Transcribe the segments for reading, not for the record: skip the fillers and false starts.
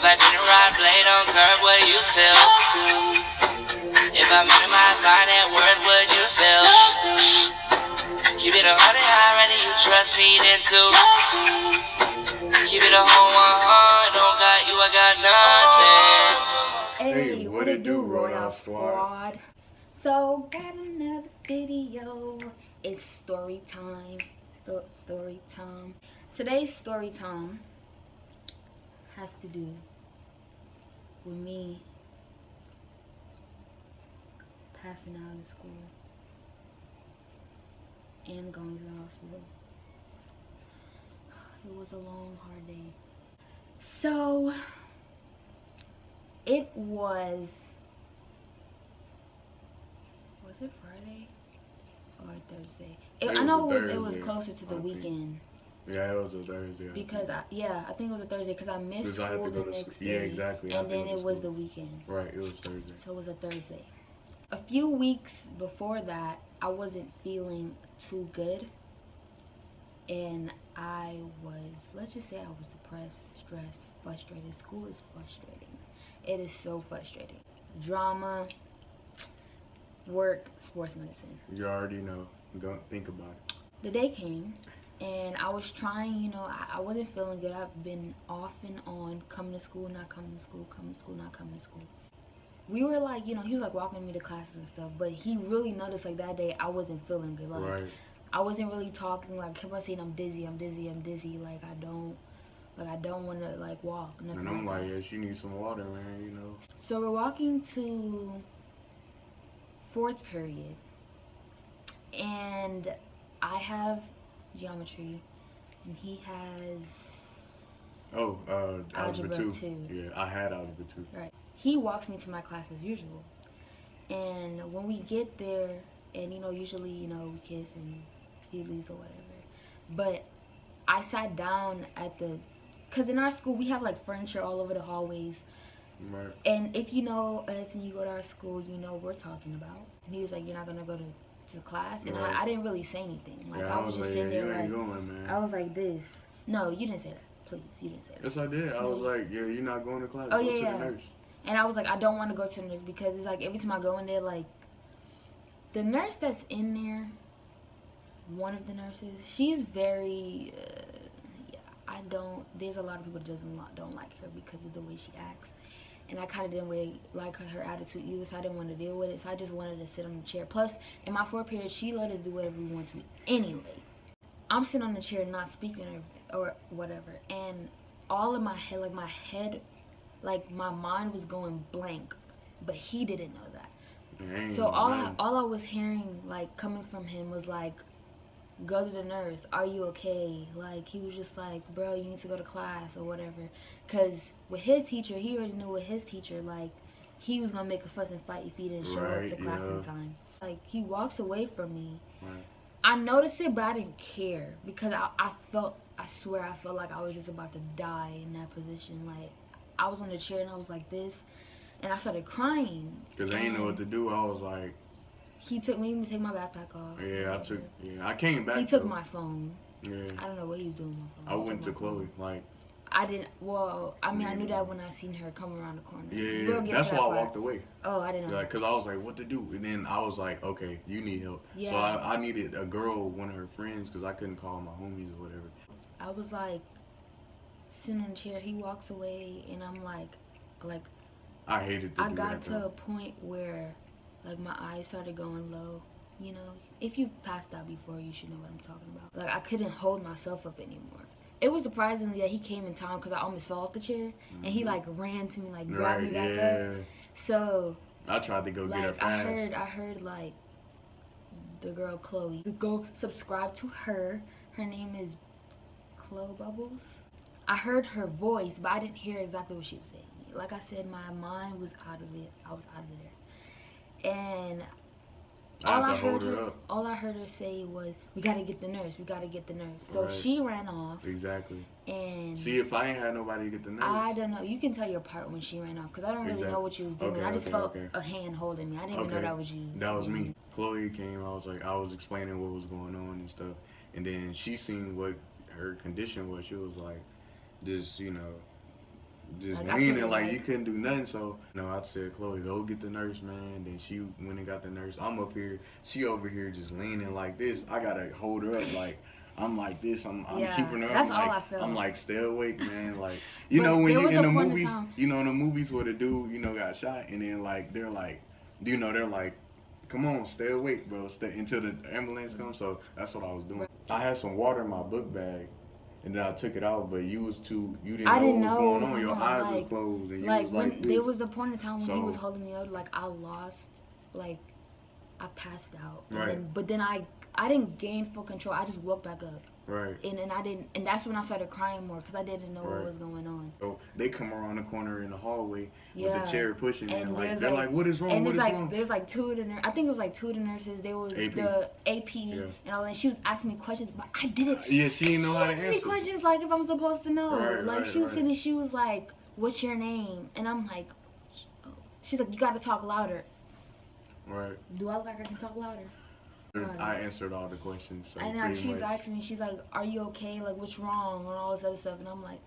If I didn't ride blade on curb, would you still? If I minimize my net worth, would you still? Keep it 100 high, rather you trust me than to. Keep it a whole 100, don't got you, I got nothing. Hey, what it do, Roadhouse Squad? So, got another video. It's story time. Story time. Today's story time has to do with me passing out in school and going to the hospital. It was a long, hard day. So, it was it Friday or Thursday? I know it was closer to the weekend. Yeah, it was a Thursday. Because I think it was a Thursday because I missed school the next day. Yeah, exactly. And then it was the weekend. Right, it was Thursday. So it was a Thursday. A few weeks before that, I wasn't feeling too good. And I was, let's just say I was depressed, stressed, frustrated. School is frustrating. It is so frustrating. Drama, work, sports medicine. You already know. Don't think about it. The day came, and I was trying, I wasn't feeling good. I've been off and on, coming to school, not coming to school, coming to school, not coming to school. We were like, he was like walking me to classes and stuff, but he really noticed like that day I wasn't feeling good. Like, right. I wasn't really talking, like, kept on saying I'm dizzy, like I don't want to like walk. And I'm like, yeah, she needs some water, man, So we're walking to 4th period, and I have geometry, and he has algebra 2. Yeah, I had algebra 2. Right. He walks me to my class as usual, and when we get there, and usually we kiss and he leaves or whatever, but I sat down at because in our school we have like furniture all over the hallways. Right. And if you know us and you go to our school, you know what we're talking about. And he was like, you're not gonna go to class? And right. I didn't really say anything. Like, yeah, I was just like, sitting there you ain't like, going, man. I was like this. No, you didn't say that. Please, you didn't say that. Yes, I did. I was like, yeah, you're not going to class. Oh, go yeah, to yeah. the nurse. And I was like, I don't want to go to the nurse because it's like every time I go in there, like, the nurse that's in there, one of the nurses, she's very, there's a lot of people that don't like her because of the way she acts. And I kind of didn't really like her attitude either, so I didn't want to deal with it. So I just wanted to sit on the chair. Plus, in my 4th period, she let us do whatever we want to anyway. I'm sitting on the chair not speaking or whatever. And all in my head, like my mind was going blank. But he didn't know that. So all I was hearing, like, coming from him was like, go to the nurse, are you okay? Like, he was just like, bro, you need to go to class or whatever. Because with his teacher, he already knew with his teacher, like, he was going to make a fuss and fight if he didn't show up to class in time. Like, he walks away from me. Right. I noticed it, but I didn't care. Because I swear I felt like I was just about to die in that position. Like, I was on the chair and I was like this. And I started crying. Because I didn't know what to do. I was like... He took me to take my backpack off. Yeah, I came back. He took my phone. Yeah. I don't know what he was doing with my phone. I went to Chloe, like... I didn't, I knew that when I seen her come around the corner. Yeah, that's why I walked away. Oh, I didn't know. Because I was like, what to do? And then I was like, okay, you need help. Yeah. So I needed a girl, one of her friends, because I couldn't call my homies or whatever. I was like, sitting in the chair, he walks away, and I'm like, I hated to do that. I got to a point where, like, my eyes started going low. If you've passed out before, you should know what I'm talking about. Like, I couldn't hold myself up anymore. It was surprising that he came in time because I almost fell off the chair. And he, like, ran to me, like, grabbed me back up. So, I tried to go get her fast. I heard, like, the girl Chloe. Go subscribe to her. Her name is Chloe Bubbles. I heard her voice, but I didn't hear exactly what she was saying. Like I said, my mind was out of it. I was out of there. And all I heard her say was, we gotta get the nurse, we gotta get the nurse. So she ran off. Exactly. And see, if I ain't had nobody to get the nurse. I don't know. You can tell your part when she ran off, because I don't really know what she was doing. I just felt a hand holding me. I didn't even know that was you. That was me. Chloe came, I was explaining what was going on and stuff. And then she seen what her condition was. She was like, this, just Like, I leaning couldn't, like you couldn't do nothing. So no, I said, Chloe, go get the nurse, man. Then she went and got the nurse. I'm up here, she over here just leaning like this. I gotta hold her up like I'm like this. I'm Yeah, keeping her up. that's all I felt. I'm like stay awake, man. Like you But know when there you was in a the point in movies, time- you know in the movies where the dude got shot and then like they're like, they're like, come on, stay awake, bro. Stay until the ambulance comes. So that's what I was doing. I had some water in my book bag. And then I took it out, but you didn't I know didn't what was know going what on. was Your going on. eyes Like, were closed, and you like was when like this. there was a point in time when he was So- holding me up, like I lost, like I passed out. And Right. but then I didn't gain full control. I just woke back up. Right. And I didn't, and that's when I started crying more because I didn't know Right. what was going on. So they come around the corner in the hallway with Yeah. the chair pushing, and like there's they're like, "What is wrong? And What it's is like wrong?" there's like two of the nurses. I think it was like two of the nurses. They was AP. the AP Yeah. and all that. She was asking me questions, but I didn't. Yeah, she didn't know how to She asked answer. me questions like if I'm supposed to know. Right, Like right, she was right. sitting there, she was like, "What's your name?" And I'm like, she's like, "You got to talk louder." Right. Do I look like I can talk louder? Right. I answered all the questions. So And pretty she's much. asking me, she's like, "Are you okay? Like, what's wrong?" and all this other stuff. And I'm like,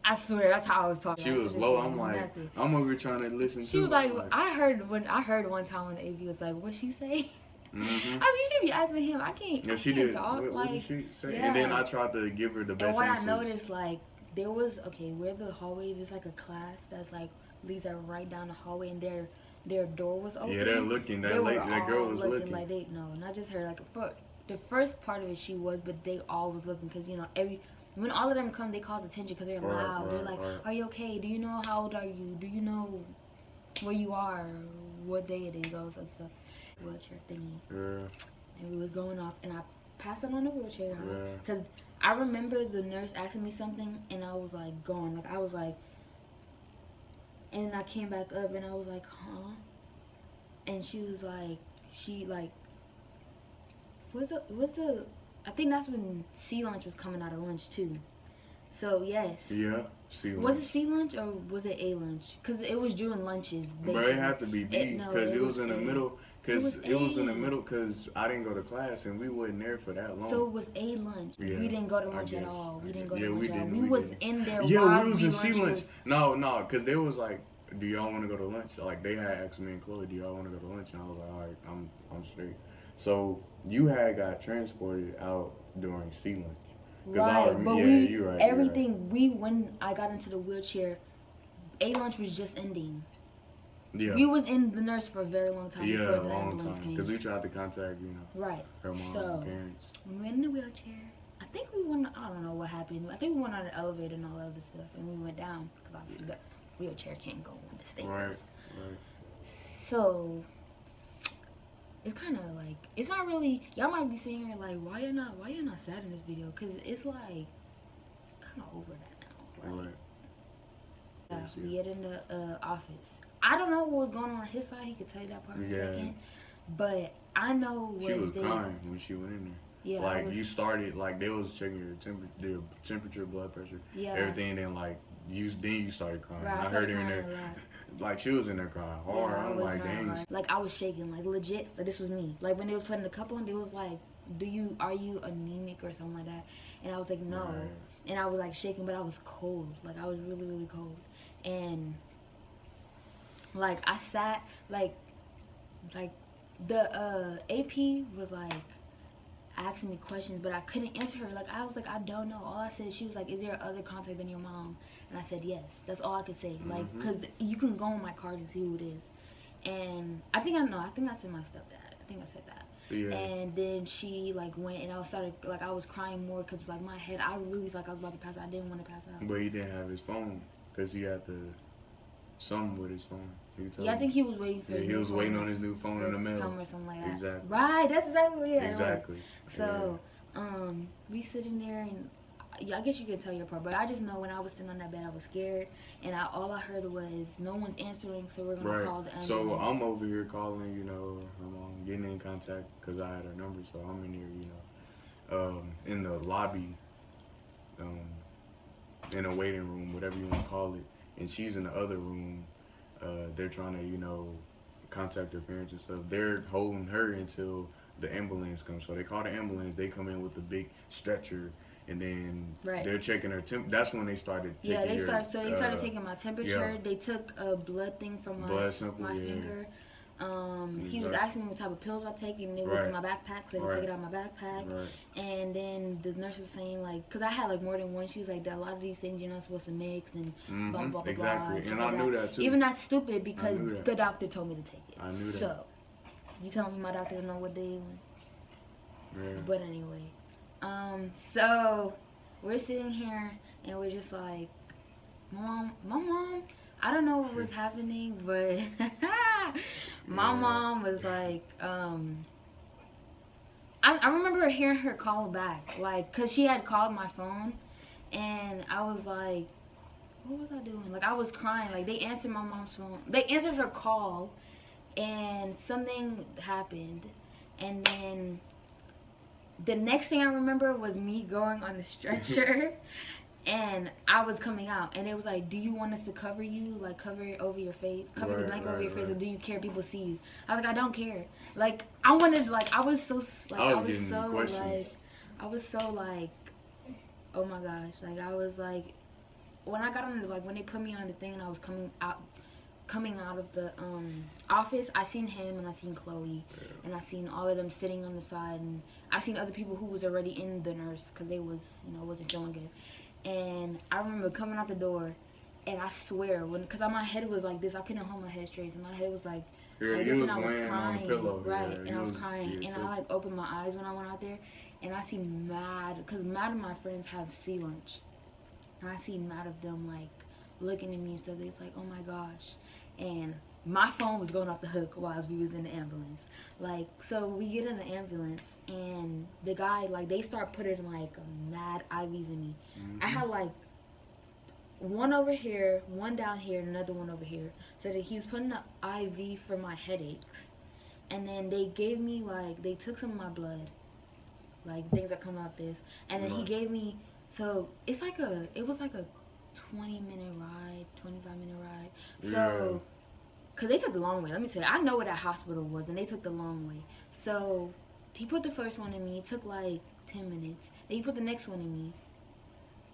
I swear that's how I was talking. She I was couldn't low. say I'm like, nothing. I'm over here trying to listen. She too. was like, I'm I heard one time when the AV was like, "What she say?" Mhm. I mean, you should be asking him. I can't. Yeah, I she can't did. talk. What like, did she say? yeah. And then I tried to give her the best And what answers. I noticed, like, there was where the hallways is like a class that's like leads that right down the hallway, and their door was open. Yeah, they're looking. They That were that girl all was looking looking. like they not just her. Like for the first part of it, she was, but they all was looking because when all of them come, they cause attention because they're Right, loud. They're like, right. "Are you okay? Do you know how old are you? Do you know where you are? What day it is? All this other stuff." Wheelchair thingy. Yeah. And we was going off, and I passed out on the wheelchair. Yeah. Because I remember the nurse asking me something, and I was like gone. Like I was like, and then I came back up, and I was like, "Huh?" And she was like, what's the? I think that's when sea lunch was coming out of lunch too. So yes. Yeah. See. Was it sea lunch or was it A lunch? Because it was during lunches. But it had to be B because it was in the middle. Because it was in the middle because I didn't go to class and we wasn't there for that long. So it was A lunch. Yeah, we didn't go to I lunch at guess. all. We I didn't guess. go to Yeah, lunch we at all. didn't, We we was didn't. in there. Yeah, we was in lunch sea lunch. was- No, because they was like, do y'all want to go to lunch? Like they had asked me and Chloe, do y'all want to go to lunch? And I was like, all right, I'm straight. So you had got transported out during sea lunch. Right, but yeah, we you're right. everything when I got into the wheelchair, A lunch was just ending. Yeah. We was in the nurse for a very long time Yeah, before a the long ambulance time. came. Because we tried to contact, Right. her mom So, and parents. when we went in the wheelchair, I think we went. I don't know what happened. I think we went on the elevator and all that other stuff, and we went down because obviously the wheelchair can't go on the stairs. Right. So it's kind of like it's not really. Y'all might be sitting here like, why you not sad in this video? Because it's like kind of over that now. Like, Right. we get in the office. I don't know what was going on his side. He could tell you that part in a Yeah. second. But I know She was there. crying when she went in there. Yeah, Like you started, like they was checking your temperature, blood pressure, yeah. everything. Then like you started crying. Right, I heard started her in crying there, a lot. like she was in there crying hard. Yeah, I I'm was like, crying dang. hard. Like I was shaking, like legit. Like this was me. Like when they was putting the cup on, they was like, are you anemic or something like that? And I was like, no. Right. And I was like shaking, but I was cold. Like I was really, really cold. And like I sat, like the AP was like asking me questions, but I couldn't answer her. Like I was like, I don't know. All I said, she was like, is there other contact than your mom? And I said yes. That's all I could say. Like, cause you can go on my card and see who it is. And I think I said my stepdad. I think I said that. Yeah. And then she like went, and I was crying more because like my head, I really felt like I was about to pass out. I didn't want to pass out. But he didn't have his phone because he had something with his phone. Yeah, I think he was waiting for. Yeah, he was waiting on his new phone in the mail. Or something like that. Exactly. Right. That's exactly it. Exactly. So, we sitting there, and yeah, I guess you can tell your part, but I just know when I was sitting on that bed, I was scared, and all I heard was no one's answering, so we're gonna call the ambulance. So I'm over here calling, her mom, getting in contact because I had her number. So I'm in here, in the lobby, in a waiting room, whatever you want to call it, and she's in the other room. They're trying to, contact her parents and stuff. They're holding her until the ambulance comes. So they call the ambulance. They come in with the big stretcher, and then Right. they're checking her temp. That's when they started taking Yeah, they your, started taking my temperature. yeah. They took a blood thing from Blood sample, my yeah. finger. He was Exactly. asking me what type of pills I take, and it was Right. in my backpack, so they Right. took it out of my backpack. Right. And then the nurse was saying, like, because I had like more than one, she was like, a lot of these things you're not supposed to mix, and blah blah blah Exactly. blah. And stuff I like knew that too. Even that's stupid because knew that. the doctor told me to take it. I knew that. So, you telling me my doctor didn't know what they doing? Yeah. But anyway, so we're sitting here and we're just like, my mom, I don't know what was happening, but my mom was like, I remember hearing her call back, like, cause she had called my phone, and I was like, what was I doing? Like, I was crying. Like, they answered my mom's phone. They answered her call, and something happened, and then the next thing I remember was me going on the stretcher. And I was coming out, and it was like, do you want us to cover you, like cover it over your face, cover the blanket over your face, or do you care people see you? I was like, I don't care. Like, I wanted, like, I was so like, I was so like, oh my gosh, like, I was like, when I got on the, like, when they put me on the thing and I was coming out of the office, I seen him and I seen Chloe, and I seen all of them sitting on the side, and I seen other people who was already in the nurse because they was, you know, wasn't feeling good. And I remember coming out the door, and I swear, because my head was like this, I couldn't hold my head straight, and my head was like this, and I was crying, right, and I was crying, and I like opened my eyes when I went out there, and I seen because mad of my friends have sea lunch, and I seen mad of them like looking at me and stuff. It's like, oh my gosh, and my phone was going off the hook while we was in the ambulance. Like, so we get in the ambulance, and the guy, like, they start putting like mad IVs in me. I had like one over here, one down here, and another one over here. So that he was putting the IV for my headaches, and then they gave me, like, they took some of my blood, like things that come out this, and then he gave me, so it's like it was like a 20-minute ride, 25-minute ride. So, because they took the long way. Let me tell you, I know where that hospital was, and they took the long way. So, he put the first one in me. It took like 10 minutes. Then he put the next one in me,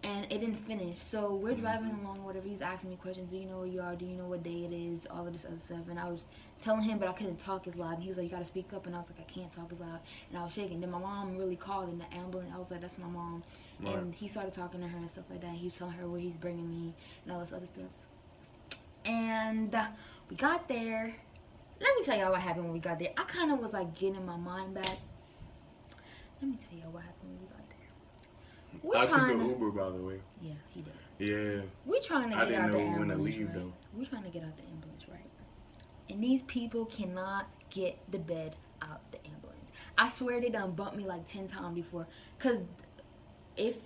and it didn't finish. So, we're driving along, whatever. He's asking me questions. Do you know where you are? Do you know what day it is? All of this other stuff. And I was telling him, but I couldn't talk as loud. And he was like, you got to speak up. And I was like, I can't talk as loud. And I was shaking. Then my mom really called in the ambulance. I was like, that's my mom. And he started talking to her and stuff like that. He was telling her where he's bringing me and all this other stuff. And we got there. Let me tell y'all what happened when we got there. I kind of was like getting my mind back. Let me tell y'all what happened when we got there. I took the Uber, by the way. Yeah, he did. Yeah. We trying to get out the ambulance. I didn't know when to leave, right? though. We trying to get out the ambulance, right? And these people cannot get the bed out the ambulance. I swear they done bumped me like 10 times before. Because if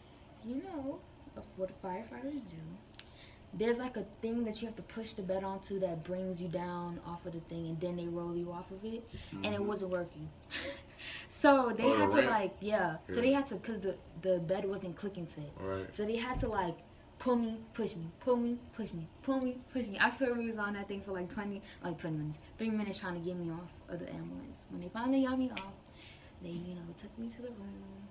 you know what firefighters do, there's like a thing that you have to push the bed onto that brings you down off of the thing, and then they roll you off of it, and it wasn't working. So they had to like, so they had to, because the bed wasn't clicking to it. Right. So they had to like pull me, push me, pull me, push me, pull me, push me. I swear we was on that thing for like 20 minutes, 3 minutes trying to get me off of the ambulance. When they finally got me off, they, you know, took me to the room,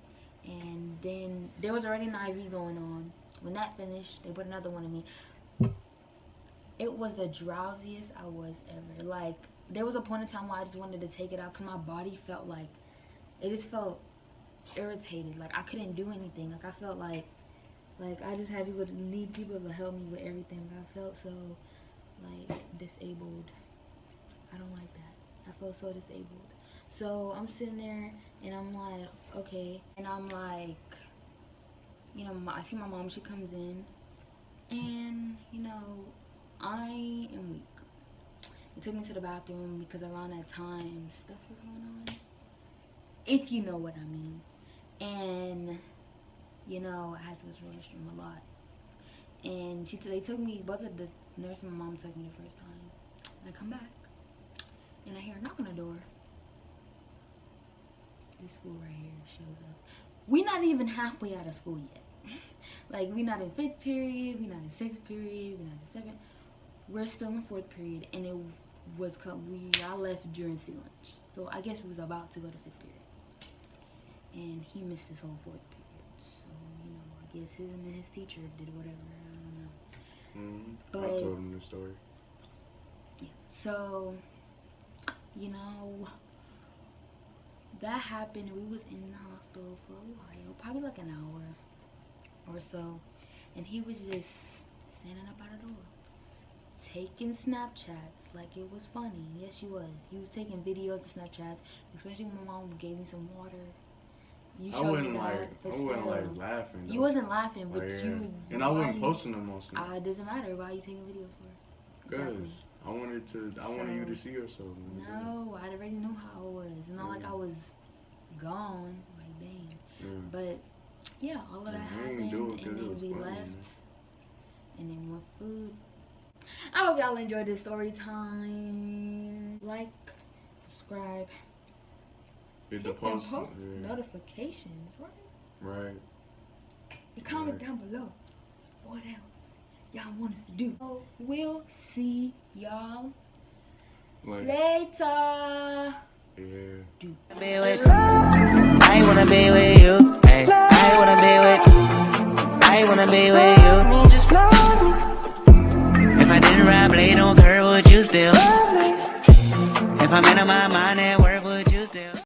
and then there was already an IV going on. When that finished, they put another one in me. It was the drowsiest I was ever. Like, there was a point in time where I just wanted to take it out because my body felt like, it just felt irritated. Like, I couldn't do anything. Like, I felt like I just had people to need people to help me with everything. I felt so, like, disabled. I don't like that. I felt so disabled. So, I'm sitting there, and I'm like, okay. And I'm like, you know, I see my mom, she comes in, and, you know, I am weak. It took me to the bathroom because around that time, stuff was going on. If you know what I mean. And, you know, I had to use the restroom a lot. And they took me, both of the nurse and my mom took me the first time. And I come back, and I hear a knock on the door. This fool right here shows up. We're not even halfway out of school yet. Like, we're not in 5th period, we're not in 6th period, we're not in 7th. We're still in 4th period, and it was I left during sea lunch. So I guess we was about to go to 5th period. And he missed his whole 4th period. So, you guess him and his teacher did whatever. I don't know. I But told him the story. yeah, so you know that happened. We was in the hospital for a while, probably like an hour or so, and he was just standing up by the door, taking Snapchats like it was funny. Yes, he was. He was taking videos of Snapchats, especially when my mom gave me some water. You I showed me wasn't that, like, but I wasn't still. like laughing. You though. wasn't laughing, but Like, yeah. you. And I wasn't why posting them on Snap. It doesn't matter. Why are you taking videos for? Cause Exactly. I wanted you to see yourself. Man. No, I already knew how it was. It's not like I was gone, like dang. Yeah. But yeah, all of that I happened, didn't do it 'cause and it then was we funny, left, man. and then more food. I hope y'all enjoyed this story time. Like, subscribe, Hit the hit post. them post Yeah. notifications, right? Right. And comment Right. down below what else y'all want us to do. So we'll see y'all Like, later. yeah. I wanna be with you. Ay, I wanna be with. I wanna be with you. Me, just love me. If I didn't ride blade on curve, would you still? If I'm in my mind at work, would you still?